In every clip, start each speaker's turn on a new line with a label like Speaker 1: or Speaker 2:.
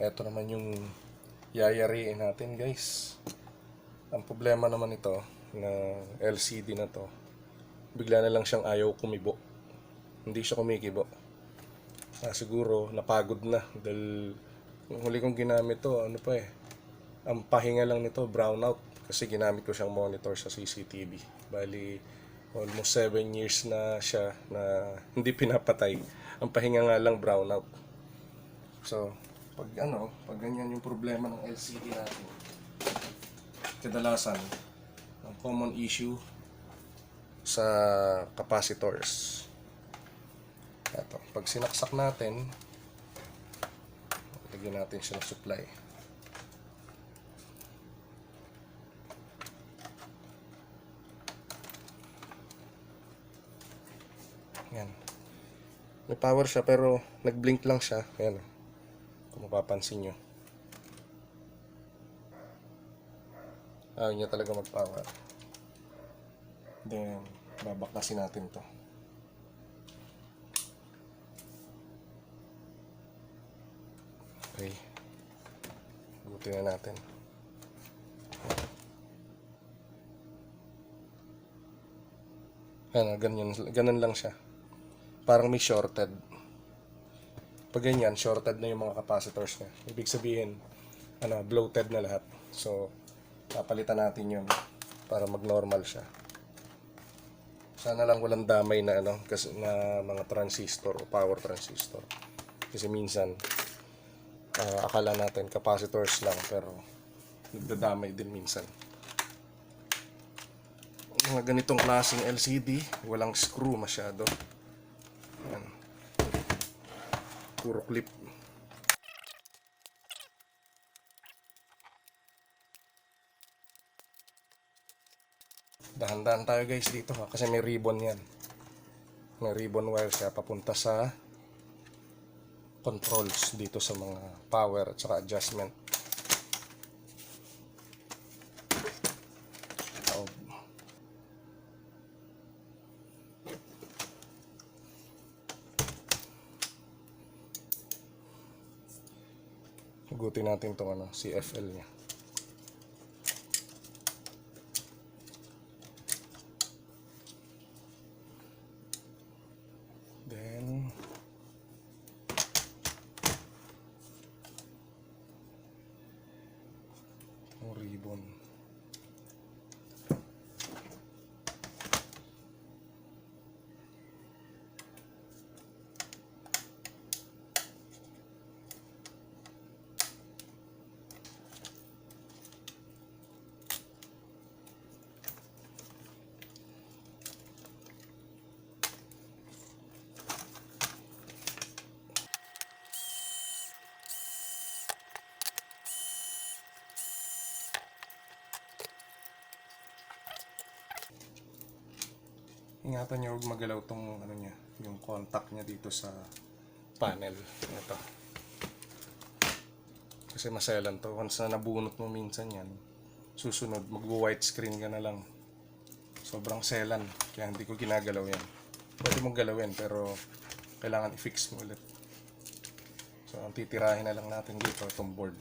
Speaker 1: Eto naman yung yayariin natin, guys. Ang problema naman ito na LCD na to, bigla na lang siyang ayaw kumibo. Hindi siya kumikibo. Siguro napagod na dahil yung huli kong ginamit to, ano pa eh, ang pahinga lang nito brownout kasi ginamit ko siyang monitor sa CCTV. Bali almost 7 years na siya na hindi pinapatay. Ang pahinga nga lang brownout. So, pag ganyan yung problema ng LCD natin, kadalasan, ang common issue sa capacitors. Ito, pag sinaksak natin, lagyan natin siya ng supply. Yan. May power siya pero nag-blink lang siya. Ayan. Kung mapapansin nyo. Ayaw niya talaga mag-power. Then, babaklasin natin to. Okay. Buti na natin. Ganun lang siya. Parang may shorted. Pag ganyan, shorted na yung mga capacitors niya. Ibig sabihin, bloated na lahat. So, papalitan natin yun para mag-normal siya. Sana lang walang damay na kasi na mga transistor o power transistor. Kasi minsan akala natin capacitors lang pero nagdadamay din minsan. Mga ganitong klaseng LCD, walang screw masyado. Yan. Puro clip. Dahan-dahan tayo guys dito kasi may ribbon yan. May ribbon wire siya papunta sa controls dito sa mga power at saka adjustment. Hugutin natin itong CFL niya. Then yung ribbon. Ingatan niyo huwag magalaw tong niya, yung contact niya dito sa panel. Ito. Kasi maselan to. Once na nabunot mo minsan yan, susunod, mag-white screen ka na lang. Sobrang selan. Kaya hindi ko ginagalaw yan. Pwede mong galawin pero kailangan i-fix mo ulit. So, ang titirahin na lang natin dito, itong board.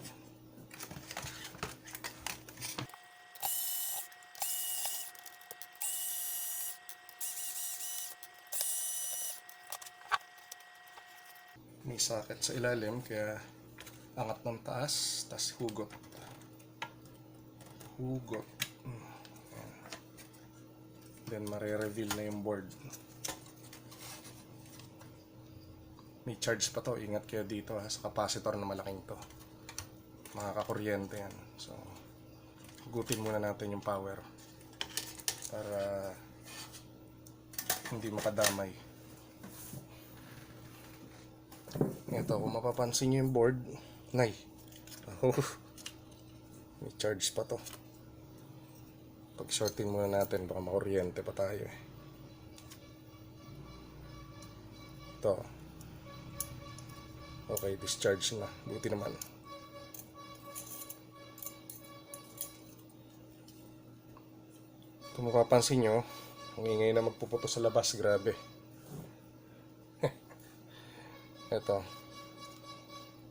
Speaker 1: May socket sa ilalim kaya angat ng taas, tas hugot. Then mare-reveal na yung board. May charge pa to, ingat kayo dito sa capacitor na malaking to. Makakakuryente yan. So, hugutin muna natin yung power para hindi makadamay. Ito, kung mapapansin nyo yung board, may charge pa to. Pag shortin muna natin, baka makuryente pa tayo eh. Ito. Okay, discharge na. Buti naman. Kung mapapansin nyo, ang ingay na magpuputo sa labas, grabe. Ito.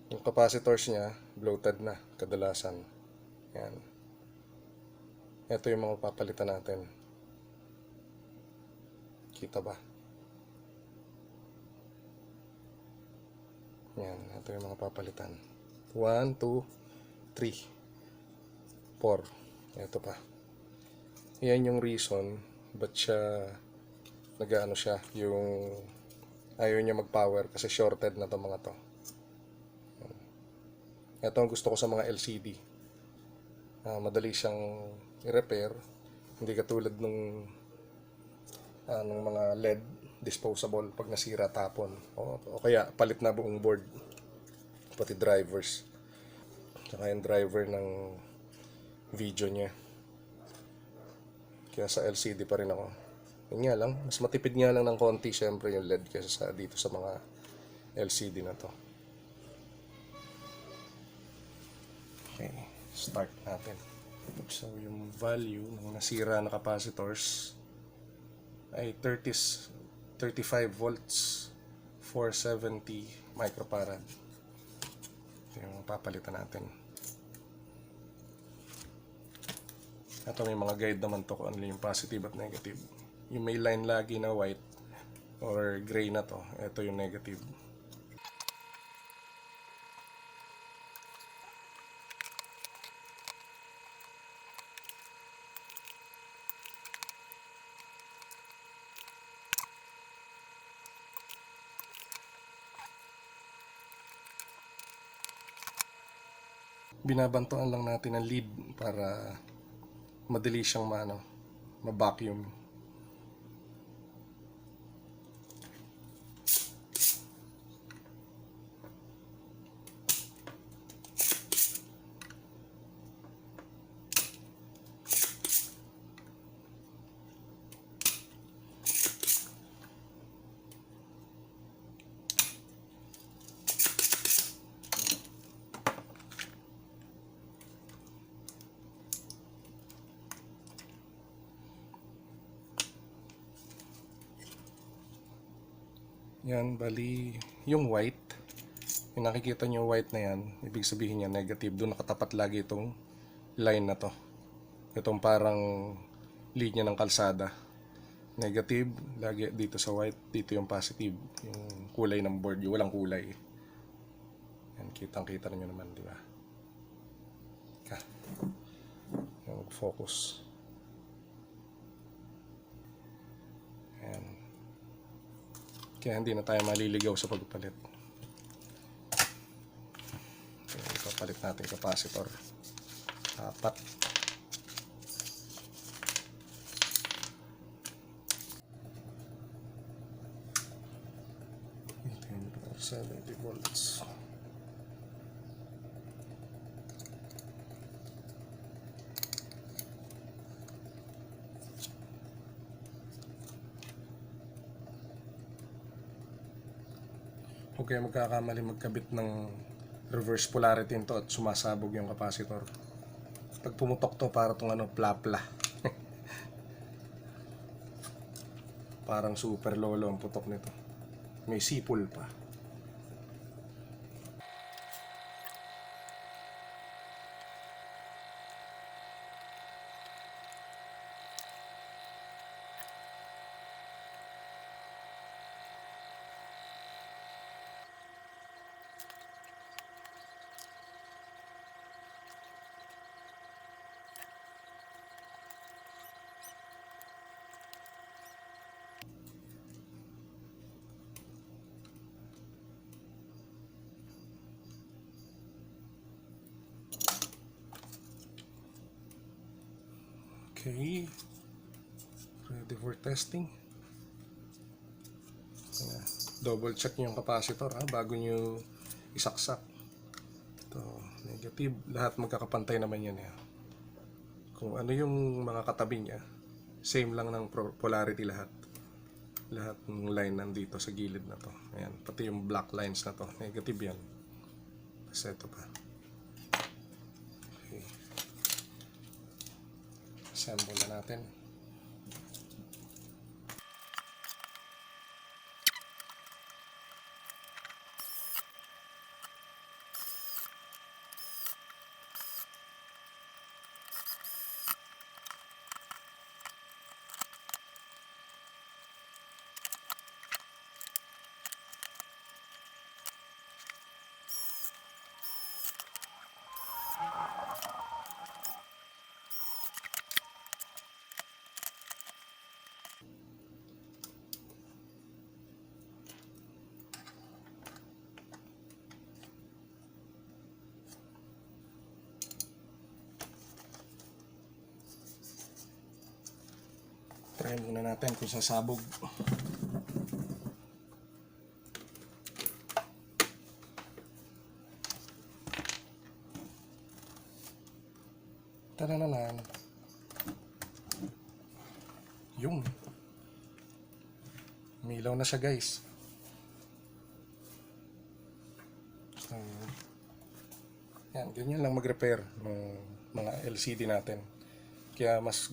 Speaker 1: Yung capacitors niya, bloated na kadalasan. Yan. Ito yung mga papalitan natin. Kita ba? Yan. Ito yung mga papalitan. 1, 2, 3, 4. Ito pa. Yan yung reason ba't siya nag-ano siya, yung ayaw niya mag-power kasi shorted na to mga to. Ito ang gusto ko sa mga LCD. Madali siyang i-repair. Hindi katulad ng mga LED disposable pag nasira tapon. O kaya palit na buong board. Pati drivers. Tsaka yung driver ng video niya. Kaya sa LCD pa rin ako. Yun nga lang, mas matipid nga lang ng konti syempre yung LED kaysa dito sa mga LCD na to. Okay, start natin. So yung value ng nasira na capacitors ay 35 volts, 470 microfarad. Yung papalitan natin. Ito may mga guide naman to kung ano yung positive at negative. Yung may line lagi na white or gray na to, ito yung negative. Binabantuan lang natin ang lead para madali siyang ma-vacuum. Yan, bali, yung white, yung nakikita nyo white na yan, ibig sabihin niya negative. Doon nakatapat lagi itong line na to. Itong parang linya ng kalsada. Negative, lagi dito sa white, dito yung positive. Yung kulay ng board, yung walang kulay. Yan, kitang-kita nyo naman, di ba? Yung focus. Kaya hindi na tayo maliligaw sa pagpalit. Okay, ipapalit natin yung capacitor. 4. 70 volts. Huwag kayo magkakamali magkabit ng reverse polarity nito at sumasabog yung capacitor. Pag pumutok to, para tong plapla. Parang super lolo ang putok nito. May sipol pa. Okay, ready for testing. Double check nyo yung capacitor bago nyo isaksak. Ito, negative. Lahat magkakapantay naman yan. Kung ano yung mga katabi niya, same lang ng polarity lahat. Lahat ng line nandito sa gilid na to. Ayan, pati yung black lines na to, negative yan. Kasi ito pa. Okay. Assemble na natin. Try muna natin kung sasabog. Tanananan. Yung. Umilaw na siya guys. So, yan, ganyan lang mag-repair ng mga LCD natin. Kaya mas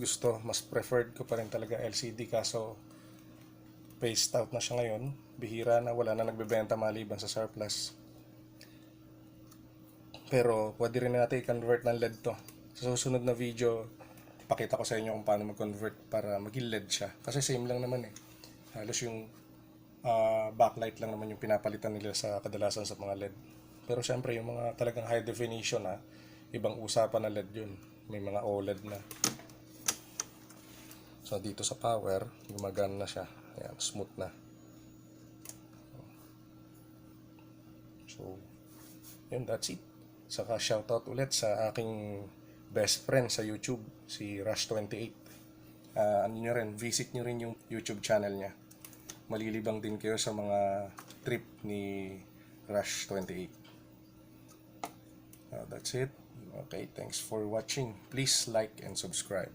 Speaker 1: preferred ko pa rin talaga LCD kaso phased out na siya ngayon. Bihira na, wala na nagbebenta maliban sa surplus. Pero pwede rin natin i-convert ng LED to. Sa susunod na video, pakita ko sa inyo kung paano mag-convert para maging LED siya. Kasi same lang naman eh. Halos yung backlight lang naman yung pinapalitan nila sa kadalasan sa mga LED. Pero syempre yung mga talagang high definition ibang usapan na LED yun. May mga OLED na. So dito sa power, gumagana na siya. Ayan, smooth na. So, yun, that's it. Saka shoutout ulit sa aking best friend sa YouTube, si Rush28. Ano nyo rin, visit nyo rin yung YouTube channel niya. Malilibang din kayo sa mga trip ni Rush28. That's it. Okay, thanks for watching. Please like and subscribe.